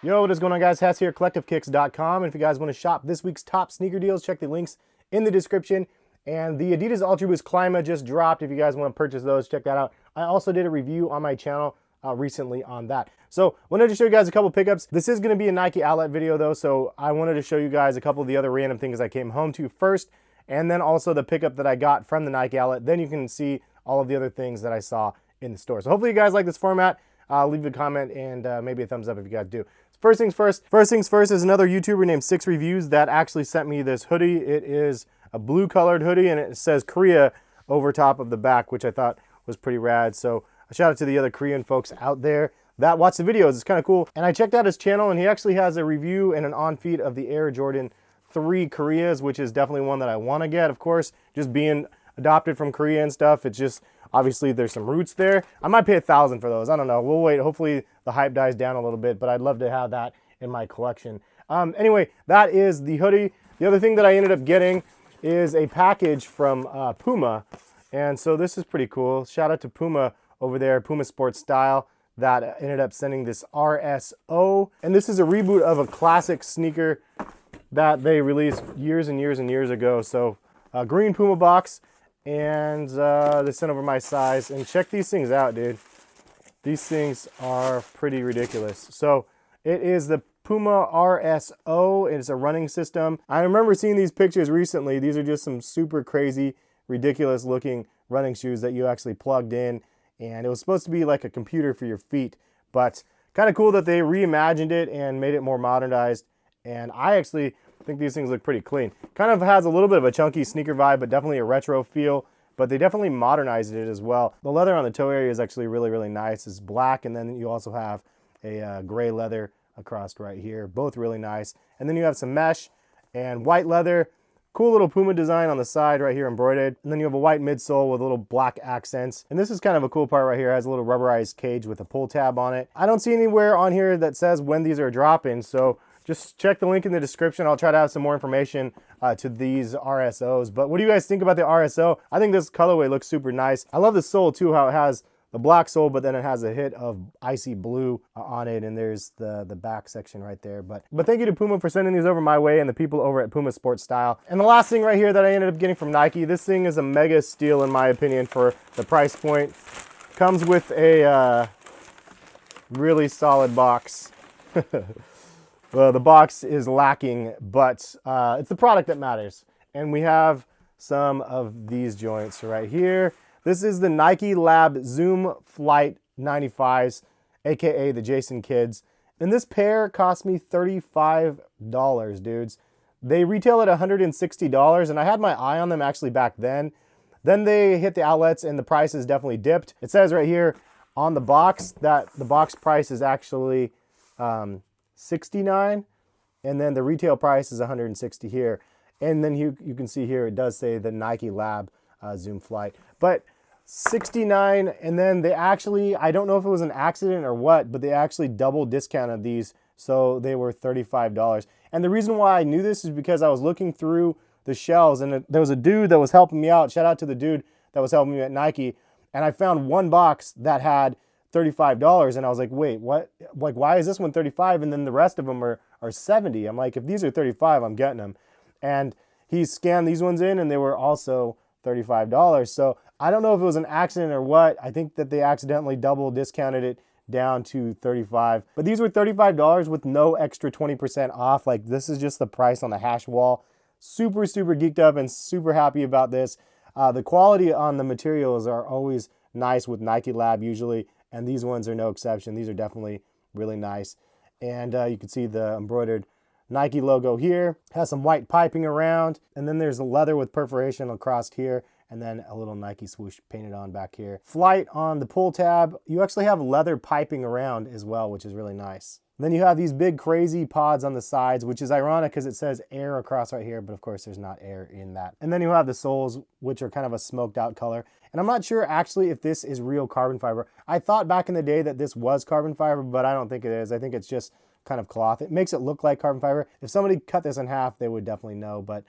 Yo, what is going on, guys? Hess here, CollectiveKicks.com. And if you guys want to shop this week's top sneaker deals, check the links in the description. And the Adidas Ultra Boost Clima just dropped. If you guys want to purchase those, check that out. I also did a review on my channel recently on that. So wanted to show you guys a couple pickups. This is going to be a Nike outlet video though, so I wanted to show you guys a couple of the other random things I came home to first, and then also the pickup that I got from the Nike outlet. Then you can see all of the other things that I saw in the store. So hopefully you guys like this format. Leave a comment and maybe a thumbs up if you guys do. First things first is another YouTuber named 6 Reviews that actually sent me this hoodie. It is a blue colored hoodie and it says Korea over top of the back, which I thought was pretty rad. So a shout out to the other Korean folks out there that watch the videos. It's kind of cool. And I checked out his channel and he actually has a review and an on feed of the Air Jordan 3 Koreas, which is definitely one that I want to get. Of course, just being adopted from Korea and stuff, it's just obviously there's some roots there. I might pay $1,000 for those. I don't know. We'll wait. Hopefully the hype dies down a little bit, but I'd love to have that in my collection. Anyway, that is the hoodie. The other thing that I ended up getting is a package from Puma. And so this is pretty cool. Shout out to Puma over there, Puma Sports Style, that ended up sending this RSO. And this is a reboot of a classic sneaker that they released years and years and years ago. So a green Puma box. And they sent over my size, and check these things out, dude. These things are pretty ridiculous. So it is the Puma RSO. It's a running system. I remember seeing these pictures recently. These are just some super crazy, ridiculous looking running shoes that you actually plugged in, and it was supposed to be like a computer for your feet, but kind of cool that they reimagined it and made it more modernized. And I actually think these things look pretty clean. Kind of has a little bit of a chunky sneaker vibe, but definitely a retro feel, but they definitely modernized it as well. The leather on the toe area is actually really, really nice. It's black, and then you also have a gray leather across right here, both really nice. And then you have some mesh and white leather. Cool little Puma design on the side right here embroidered. And then you have a white midsole with little black accents. And this is kind of a cool part right here. It has a little rubberized cage with a pull tab on it. I don't see anywhere on here that says when these are dropping, so just check the link in the description. I'll try to have some more information to these RSOs. But what do you guys think about the RSO? I think this colorway looks super nice. I love the sole too, how it has the black sole, but then it has a hit of icy blue on it, and there's the back section right there. But thank you to Puma for sending these over my way and the people over at Puma Sports Style. And the last thing right here that I ended up getting from Nike, this thing is a mega steal in my opinion for the price point. Comes with a really solid box. Well, the box is lacking, but it's the product that matters. And we have some of these joints right here. This is the Nike Lab Zoom Flight 95s, aka the Jason Kids. And this pair cost me $35, dudes. They retail at $160, and I had my eye on them actually back then. Then they hit the outlets and the prices definitely dipped. It says right here on the box that the box price is actually $69, and then the retail price is $160 here. And then you can see here it does say the Nike Lab Zoom Flight, but $69. And then they actually, I don't know if it was an accident or what, but they actually double discounted these, so they were $35. And the reason why I knew this is because I was looking through the shelves, and there was a dude that was helping me out. Shout out to the dude that was helping me at Nike, and I found one box that had $35, and I was like, wait, what? Like, why is this one $35 and then the rest of them are $70? I'm like, if these are $35, I'm getting them. And he scanned these ones in, and they were also $35. So I don't know if it was an accident or what. I think that they accidentally double discounted it down to $35. But these were $35 with no extra 20% off. Like, this is just the price on the hash wall. Super, super geeked up and super happy about this. The quality on the materials are always nice with Nike Lab usually, and these ones are no exception. These are definitely really nice. And you can see the embroidered Nike logo here. Has some white piping around, and then there's a leather with perforation across here, and then a little Nike swoosh painted on back here. Flight on the pull tab. You actually have leather piping around as well, which is really nice. And then you have these big crazy pods on the sides, which is ironic because it says air across right here, but of course there's not air in that. And then you have the soles, which are kind of a smoked out color. And I'm not sure actually if this is real carbon fiber. I thought back in the day that this was carbon fiber, but I don't think it is. I think it's just kind of cloth. It makes it look like carbon fiber. If somebody cut this in half, they would definitely know, but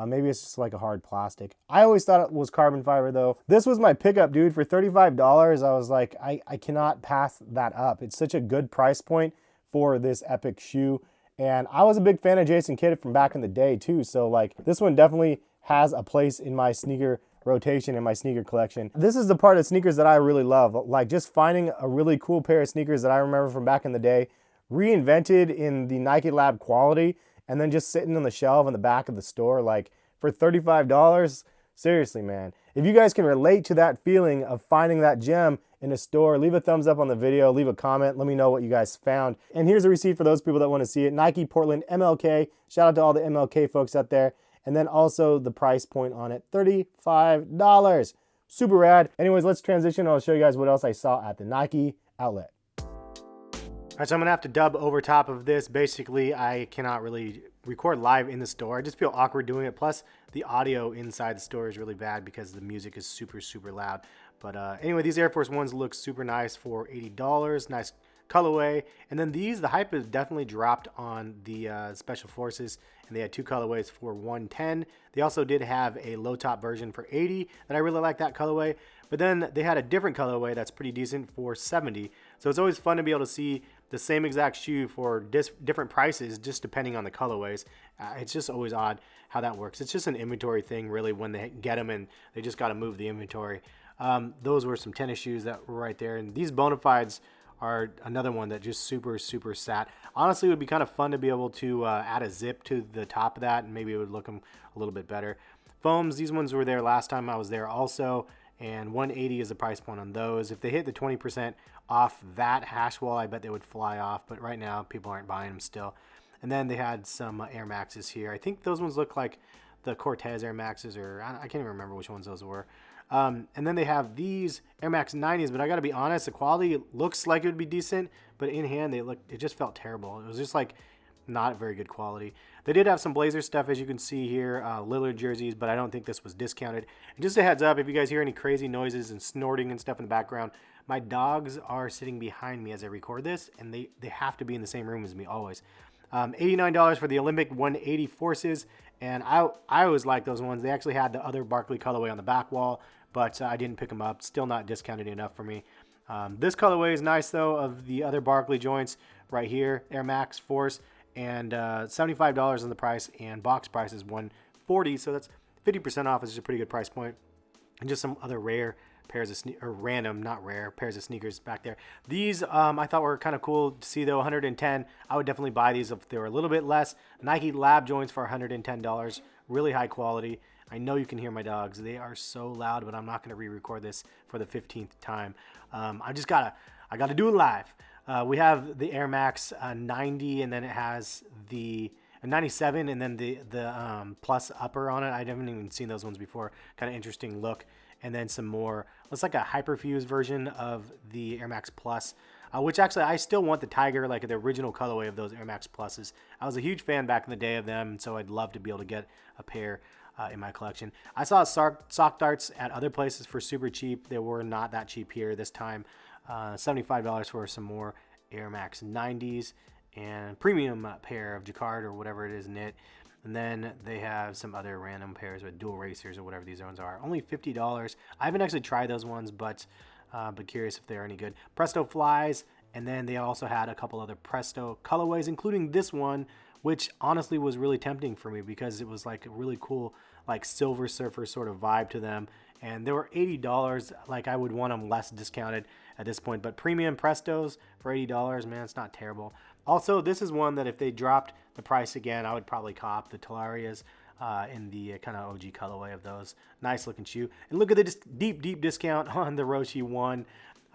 maybe it's just like a hard plastic. I always thought it was carbon fiber though. This was my pickup, dude. For $35, I was like, I cannot pass that up. It's such a good price point for this epic shoe. And I was a big fan of Jason Kidd from back in the day too. So like this one definitely has a place in my sneaker rotation, in my sneaker collection. This is the part of sneakers that I really love. Like just finding a really cool pair of sneakers that I remember from back in the day, reinvented in the Nike Lab quality, and then just sitting on the shelf in the back of the store, like for $35. Seriously, man. If you guys can relate to that feeling of finding that gem in a store, leave a thumbs up on the video, leave a comment, let me know what you guys found. And here's a receipt for those people that want to see it. Nike Portland MLK. Shout out to all the MLK folks out there. And then also the price point on it, $35. Super rad. Anyways, let's transition. I'll show you guys what else I saw at the Nike outlet. All right, so I'm gonna have to dub over top of this. Basically, I cannot really record live in the store. I just feel awkward doing it. Plus, the audio inside the store is really bad because the music is super, super loud. But anyway, these Air Force Ones look super nice for $80. Nice colorway. And then these, the hype has definitely dropped on the Special Forces, and they had two colorways for $110. They also did have a low top version for $80 that I really like that colorway. But then they had a different colorway that's pretty decent for $70. So it's always fun to be able to see the same exact shoe for different prices, just depending on the colorways. It's just always odd how that works. It's just an inventory thing, really, when they get them and they just got to move the inventory. Those were some tennis shoes that were right there. And these Bonafides are another one that just super, super sat. Honestly, it would be kind of fun to be able to add a zip to the top of that, and maybe it would look them a little bit better. Foams, these ones were there last time I was there also, and $180 is the price point on those. If they hit the 20% off that hash wall, I bet they would fly off, but right now people aren't buying them still. And then they had some Air Maxes here. I think those ones look like the Cortez Air Maxes, or I can't even remember which ones those were. And then they have these Air Max 90s, but I got to be honest, the quality looks like it would be decent, but in hand, it just felt terrible. It was just like not very good quality. They did have some Blazer stuff, as you can see here, Lillard jerseys, but I don't think this was discounted. And just a heads up, if you guys hear any crazy noises and snorting and stuff in the background, my dogs are sitting behind me as I record this, and they have to be in the same room as me always. $89 for the Olympic 180 Forces, and I always like those ones. They actually had the other Barkley colorway on the back wall, but I didn't pick them up. Still not discounted enough for me. This colorway is nice, though, of the other Barkley joints right here, Air Max Force, and $75 on the price, and box price is $140, so that's 50% off. Is a pretty good price point. And just some other rare pairs of random, not rare, pairs of sneakers back there. These I thought were kind of cool to see, though. $110. I would definitely buy these if they were a little bit less. Nike Lab joints for $110. Really high quality. I know you can hear my dogs. They are so loud, but I'm not going to re-record this for the 15th time. I gotta do it live. We have the Air Max 90, and then it has the 97, and then the plus upper on it. I haven't even seen those ones before. Kind of interesting look. And then some more. Looks like a Hyperfuse version of the Air Max Plus, which actually I still want the Tiger, like the original colorway of those Air Max Pluses. I was a huge fan back in the day of them, so I'd love to be able to get a pair in my collection. I saw sock darts at other places for super cheap. They were not that cheap here this time. $75 for some more Air Max 90s and premium pair of Jacquard or whatever it is knit. And then they have some other random pairs with dual racers or whatever these ones are. Only $50. I haven't actually tried those ones, but curious if they're any good. Presto Flies, and then they also had a couple other Presto colorways, including this one, which honestly was really tempting for me because it was like a really cool, like Silver Surfer sort of vibe to them. And they were $80. Like I would want them less discounted at this point, but premium Prestos for $80, man, it's not terrible. Also, this is one that if they dropped the price again, I would probably cop the Talarias in the kind of OG colorway of those. Nice looking shoe. And look at the deep discount on the Roshe 1.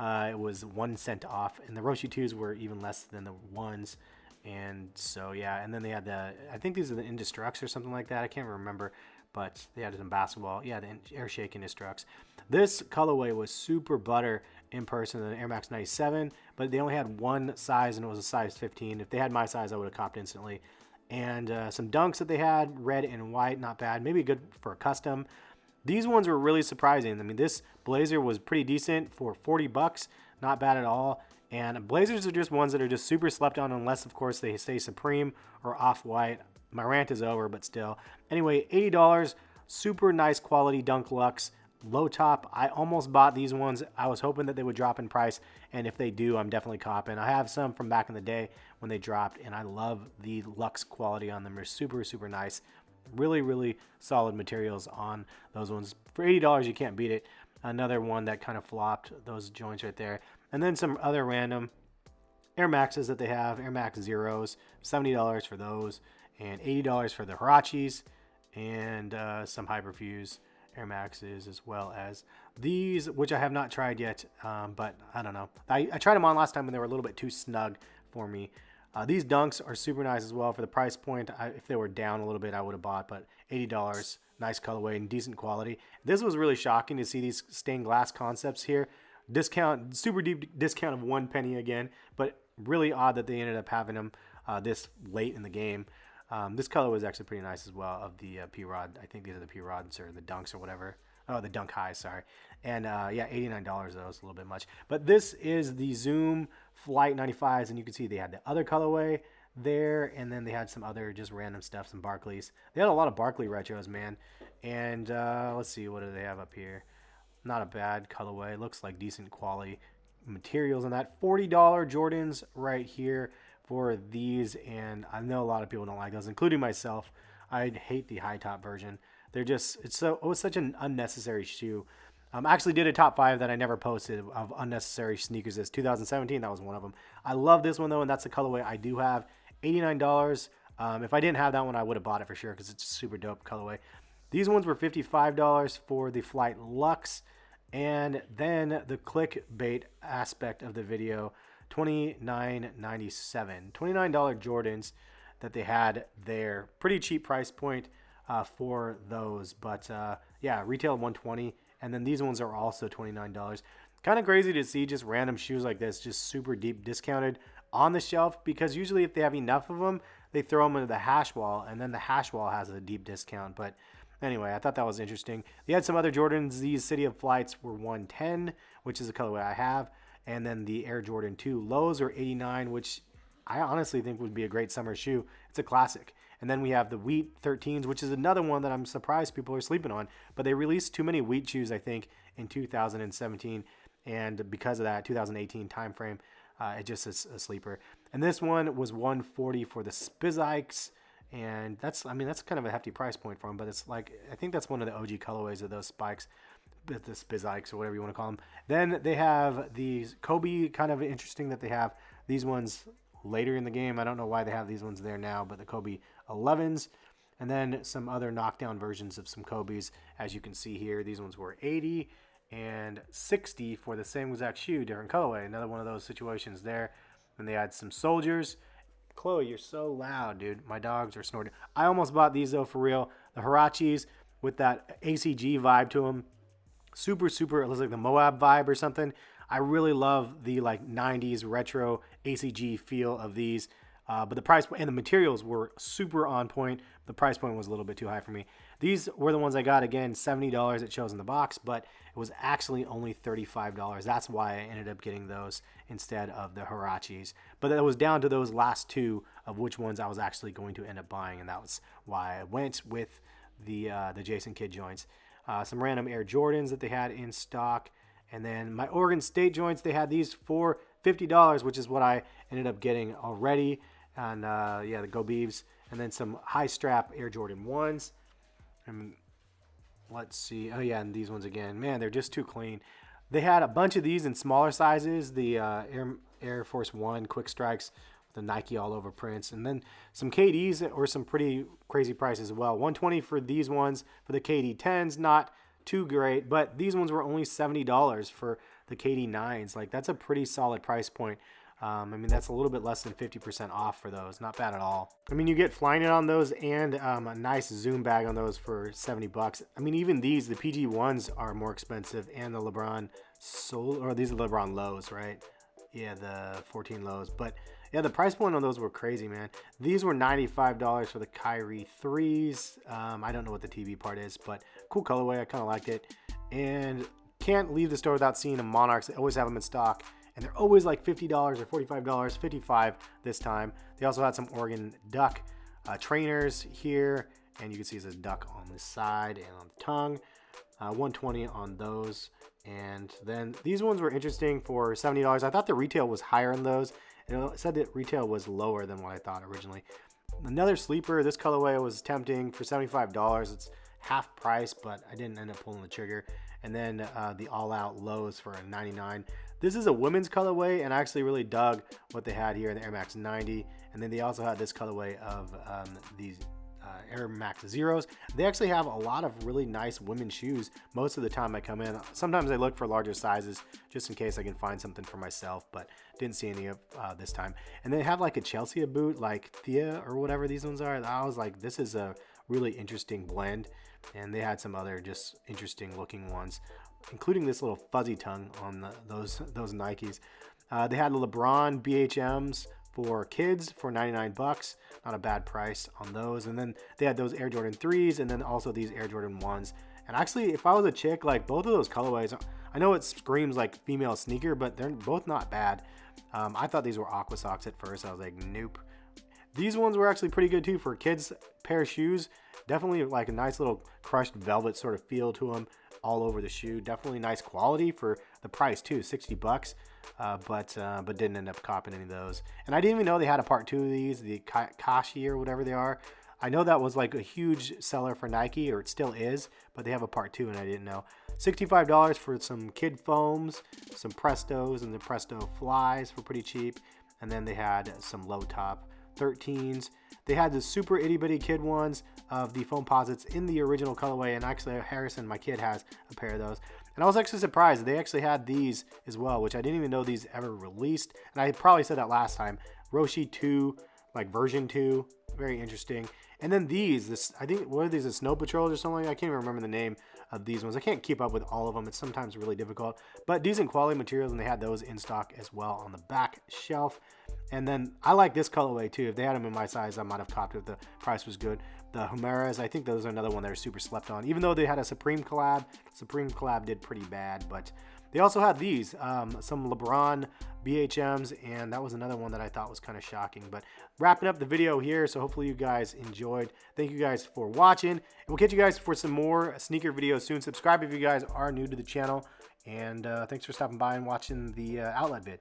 It was 1 cent off, and the Roshe 2s were even less than the 1s. And so, yeah, and then they had I think these are the Indestructs or something like that. I can't remember, but they had some basketball. Yeah, the Air Shake Indestructs. This colorway was super butter in person than the Air Max 97, but they only had one size, and it was a size 15. If they had my size, I would have copped instantly. And some Dunks that they had, red and white, not bad. Maybe good for a custom. These ones were really surprising. I mean, this Blazer was pretty decent for $40. Not bad at all. And Blazers are just ones that are just super slept on, unless, of course, they stay Supreme or Off-White. My rant is over, but still. Anyway, $80. Super nice quality Dunk Luxe. low top. I almost bought these ones. I was hoping that they would drop in price, and if they do, I'm definitely copping. I have some from back in the day when they dropped, and I love the luxe quality on them. They're super, super nice. Really, really solid materials on those ones. For $80, you can't beat it. Another one that kind of flopped, those joints right there. And then some other random Air Maxes that they have, Air Max Zeros, $70 for those, and $80 for the Huaraches, and some Hyperfuse Air Maxes, as well as these, which I have not tried yet, but I don't know. I tried them on last time and they were a little bit too snug for me. These Dunks are super nice as well for the price point. If they were down a little bit, I would have bought, but $80, nice colorway and decent quality. This was really shocking to see these stained glass concepts here. Discount, super deep discount of 1 penny again, but really odd that they ended up having them this late in the game. This color was actually pretty nice as well of the P-Rod. I think these are the P-Rods or the Dunks or whatever. Oh, the Dunk Highs, sorry. And yeah, $89 though, it's a little bit much. But this is the Zoom Flight 95s, and you can see they had the other colorway there, and then they had some other just random stuff, some Barclays. They had a lot of Barkley retros, man. And let's see, what do they have up here? Not a bad colorway. Looks like decent quality materials on that. $40 Jordans right here for these, and I know a lot of people don't like those, including myself. I hate the high top version. They're just, it was such an unnecessary shoe. I actually did a top 5 that I never posted of unnecessary sneakers. This 2017, that was one of them. I love this one though, and that's the colorway I do have. $89. If I didn't have that one, I would have bought it for sure because it's a super dope colorway. These ones were $55 for the Flight Luxe, and then the clickbait aspect of the video, $29.97. $29 Jordans that they had there. Pretty cheap price point for those, but yeah, retail $120, and then these ones are also $29. Kind of crazy to see just random shoes like this, just super deep discounted on the shelf, because usually if they have enough of them, they throw them into the hash wall, and then the hash wall has a deep discount. But anyway, I thought that was interesting. They had some other Jordans. These City of Flights were $110, which is the colorway I have. And then the Air Jordan 2 lows are $89, which I honestly think would be a great summer shoe. It's a classic. And then we have the Wheat 13s, which is another one that I'm surprised people are sleeping on. But they released too many Wheat shoes, I think, in 2017. And because of that 2018 timeframe, it just is a sleeper. And this one was $140 for the Spizikes. And that's, I mean, that's kind of a hefty price point for them. But it's like, I think that's one of the OG colorways of those spikes, the Spizikes or whatever you want to call them. Then they have these Kobe, kind of interesting that they have these ones later in the game. I don't know why they have these ones there now, but the Kobe 11s, and then some other knockdown versions of some Kobe's. As you can see here, these ones were $80 and $60 for the same exact shoe, different colorway. Another one of those situations there. And they had some Soldiers. Chloe, you're so loud, dude. My dogs are snorting. I almost bought these though, for real. The Huaraches with that ACG vibe to them. Super, super, it looks like the Moab vibe or something. I really love the like 90s retro ACG feel of these. But the price and the materials were super on point. The price point was a little bit too high for me. These were the ones I got, again, $70 it shows in the box, but it was actually only $35. That's why I ended up getting those instead of the Huaraches. But that was down to those last two of which ones I was actually going to end up buying, and that was why I went with the Jason Kidd joints. Some random Air Jordans that they had in stock. And then my Oregon State joints, they had these for $50, which is what I ended up getting already. And yeah, the Go Beavs. And then some high strap Air Jordan 1s. And let's see. Oh, yeah, and these ones again. Man, they're just too clean. They had a bunch of these in smaller sizes. The Air Force One Quick Strikes, the Nike all over prints. And then some KDs or some pretty crazy prices as well. $120 for these ones. For the KD 10s, not too great. But these ones were only $70 for the KD 9s. Like, that's a pretty solid price point. I mean, that's a little bit less than 50% off for those. Not bad at all. I mean, you get Flyknit on those and a nice Zoom bag on those for $70. I mean, even these, the PG ones are more expensive, and the LeBron or these are LeBron lows, right? Yeah, the 14 lows. But yeah, the price point on those were crazy, man. These were $95 for the Kyrie 3s. I don't know what the TV part is, but cool colorway. I kind of liked it. And can't leave the store without seeing the Monarchs. They always have them in stock. And they're always like $50 or $45, $55 this time. They also had some Oregon Duck trainers here. and you can see it's a duck on the side and on the tongue. 120 on those. And then these ones were interesting for $70. I thought the retail was higher on those. It said that retail was lower than what I thought originally. Another sleeper, this colorway was tempting for $75. It's half price, but I didn't end up pulling the trigger. And then the All Out Lows for $99. This is a women's colorway, and I actually really dug what they had here in the Air Max 90. And then they also had this colorway of these Air Max Zeros. They actually have a lot of really nice women's shoes most of the time I come in. Sometimes I look for larger sizes just in case I can find something for myself, but didn't see any of this time. And they have like a Chelsea boot, like Thea or whatever these ones are. I was like, this is a really interesting blend. And they had some other just interesting looking ones, including this little fuzzy tongue on those Nikes. They had the LeBron BHMs for kids for 99 bucks. Not a bad price on those. And then they had those Air Jordan 3s and then also these Air Jordan 1s. And actually, if I was a chick, like both of those colorways, I know it screams like female sneaker, but they're both not bad. I thought these were Aqua Socks at first. I was like, nope. These ones were actually pretty good too for kids pair of shoes. Definitely like a nice little crushed velvet sort of feel to them all over the shoe. Definitely nice quality for the price too, 60 bucks. But didn't end up copping any of those. And I didn't even know they had a part 2 of these, the Kashi or whatever they are. I know that was like a huge seller for Nike, or it still is, but they have a part 2 and I didn't know. $65 for some kid foams, some Prestos, and the Presto Flies for pretty cheap. And then they had some low top 13s. They had the super itty bitty kid ones of the foam posits in the original colorway, and actually Harrison, my kid, has a pair of those. And I was actually surprised they actually had these as well, which I didn't even know these ever released. And I probably said that last time. Roshi 2, like version 2, very interesting. And then these, I think, what are these, the Snow Patrols or something? I can't even remember the name of these ones. I can't keep up with all of them. It's sometimes really difficult, but decent quality materials, and they had those in stock as well on the back shelf. And then I like this colorway too. If they had them in my size, I might have copped it if the price was good. The Humeras, I think those are another one that are super slept on. Even though they had a Supreme collab, Supreme collab did pretty bad, but they also had these, some LeBron BHMs, and that was another one that I thought was kind of shocking. But wrapping up the video here, so hopefully you guys enjoyed. Thank you guys for watching, and we'll catch you guys for some more sneaker videos soon. Subscribe if you guys are new to the channel, and thanks for stopping by and watching the outlet vid.